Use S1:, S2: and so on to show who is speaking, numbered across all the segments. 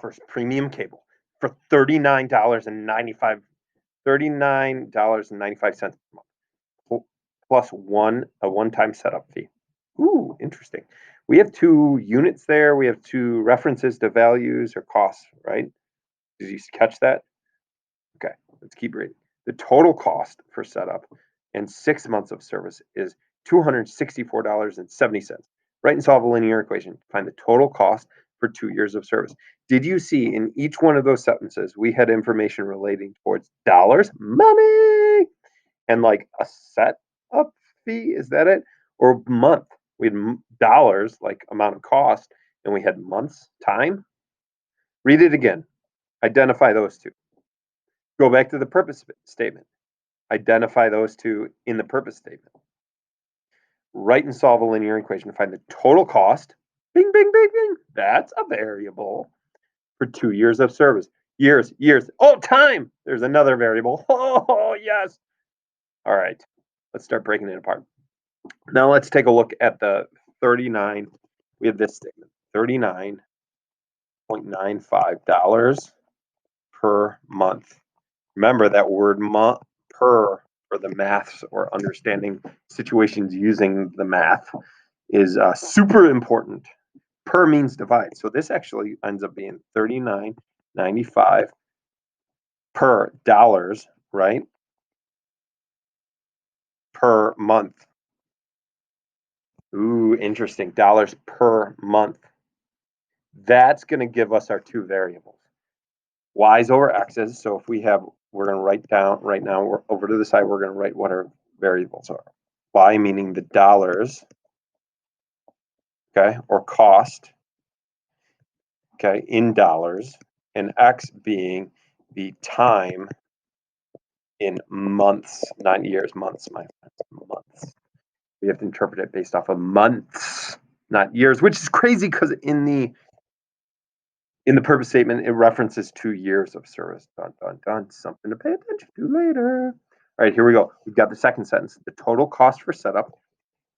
S1: offers premium cable for $39.95 per month, plus a one-time setup fee. Ooh, interesting. We have 2 units there. We have 2 references to values or costs, right? Did you catch that? Okay, let's keep reading. The total cost for setup and 6 months of service is $264.70. Write and solve a linear equation. Find the total cost for 2 years of service. Did you see in each one of those sentences we had information relating towards dollars, money, and like a setup fee? Is that it? Or month? We had dollars, like amount of cost, and we had months, time. Read it again. Identify those 2. Go back to the purpose statement. Identify those 2 in the purpose statement. Write and solve a linear equation to find the total cost. Bing, bing, bing, bing. That's a variable for 2 years of service. Years. Oh, time. There's another variable. Oh, yes. All right. Let's start breaking it apart. Now let's take a look at the 39. We have this statement, $39.95 per month. Remember that word per for the maths or understanding situations using the math is super important. Per means divide. So this actually ends up being $39.95 per dollars, right? Per month. Ooh, interesting. Dollars per month. That's going to give us our 2 variables. Y's over x's. So if we have, we're going to write down right now, we're over to the side, we're going to write what our variables are. Y meaning the dollars, okay, or cost, okay, in dollars, and x being the time in months, not years, months, my friends, months. We have to interpret it based off of months, not years, which is crazy because in the purpose statement, it references 2 years of service. Dun, dun, dun. Something to pay attention to later. All right, here we go. We've got the second sentence. The total cost for setup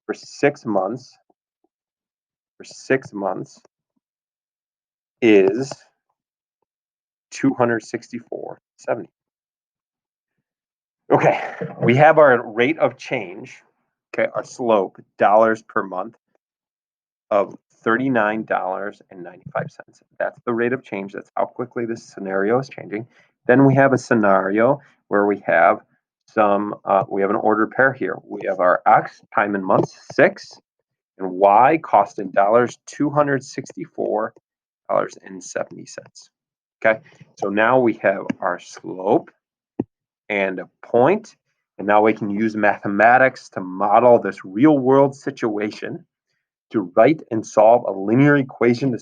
S1: for 6 months is $264.70. Okay, we have our rate of change, okay, our slope, dollars per month of $39.95. That's the rate of change. That's how quickly this scenario is changing. Then we have a scenario where we have we have an ordered pair here. We have our X, time in months, 6, and Y, cost in dollars, $264.70. Okay, so now we have our slope and a point, and now we can use mathematics to model this real world situation to write and solve a linear equation to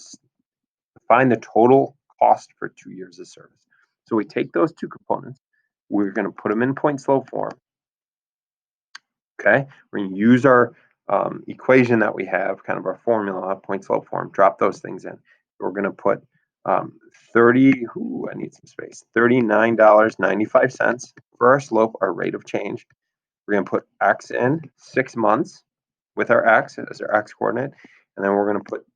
S1: find the total cost for 2 years of service. So we take those 2 components, we're going to put them in point slope form. Okay, we're going to use our equation that we have, kind of our formula, point slope form, drop those things in. We're going to put I need some space, $39.95 for our slope, our rate of change. We're going to put X in, 6 months with our X as our X coordinate, and then we're going to put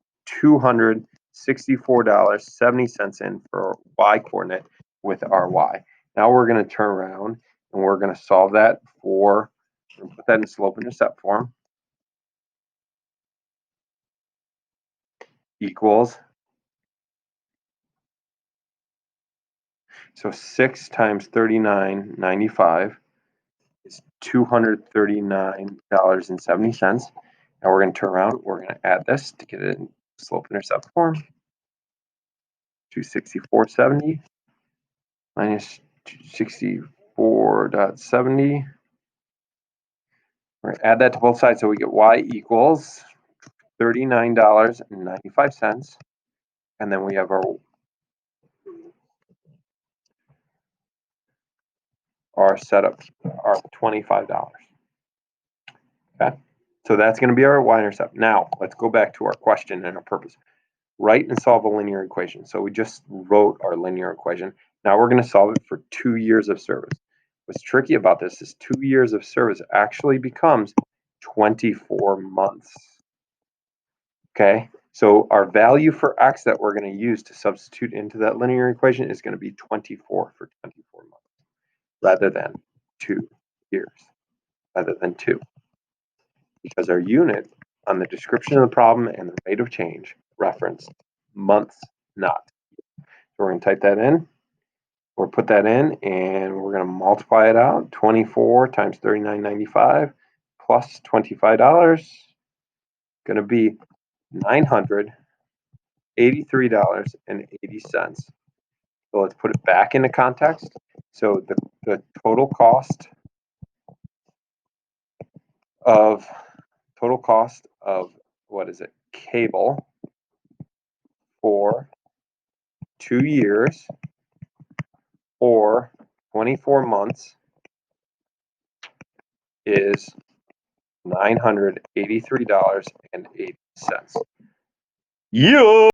S1: $264.70 in for Y coordinate with our Y. Now we're going to turn around and we're going to solve that for, put that in slope intercept form, equals, so 6 times $39.95 is $239.70. Now we're going to turn around, we're going to add this to get it in slope intercept form. 264.70 minus 264.70. We're going to add that to both sides so we get Y equals $39.95. And then we have our setup, our $25. Okay, so that's going to be our y-intercept. Now let's go back to our question and our purpose. Write and solve a linear equation. So we just wrote our linear equation. Now we're going to solve it for 2 years of service. What's tricky about this is 2 years of service actually becomes 24 months. Okay, So our value for x that we're going to use to substitute into that linear equation is going to be 24 for 24 months rather than 2 years, rather than 2. Because our unit on the description of the problem and the rate of change referenced months, not. So we're going to type that in, or put that in, and we're going to multiply it out. 24 times $39.95 plus $25, going to be $983.80. So let's put it back into context. So the total cost of what is it? Cable for 2 years or 24 months is $983.80. Yeah.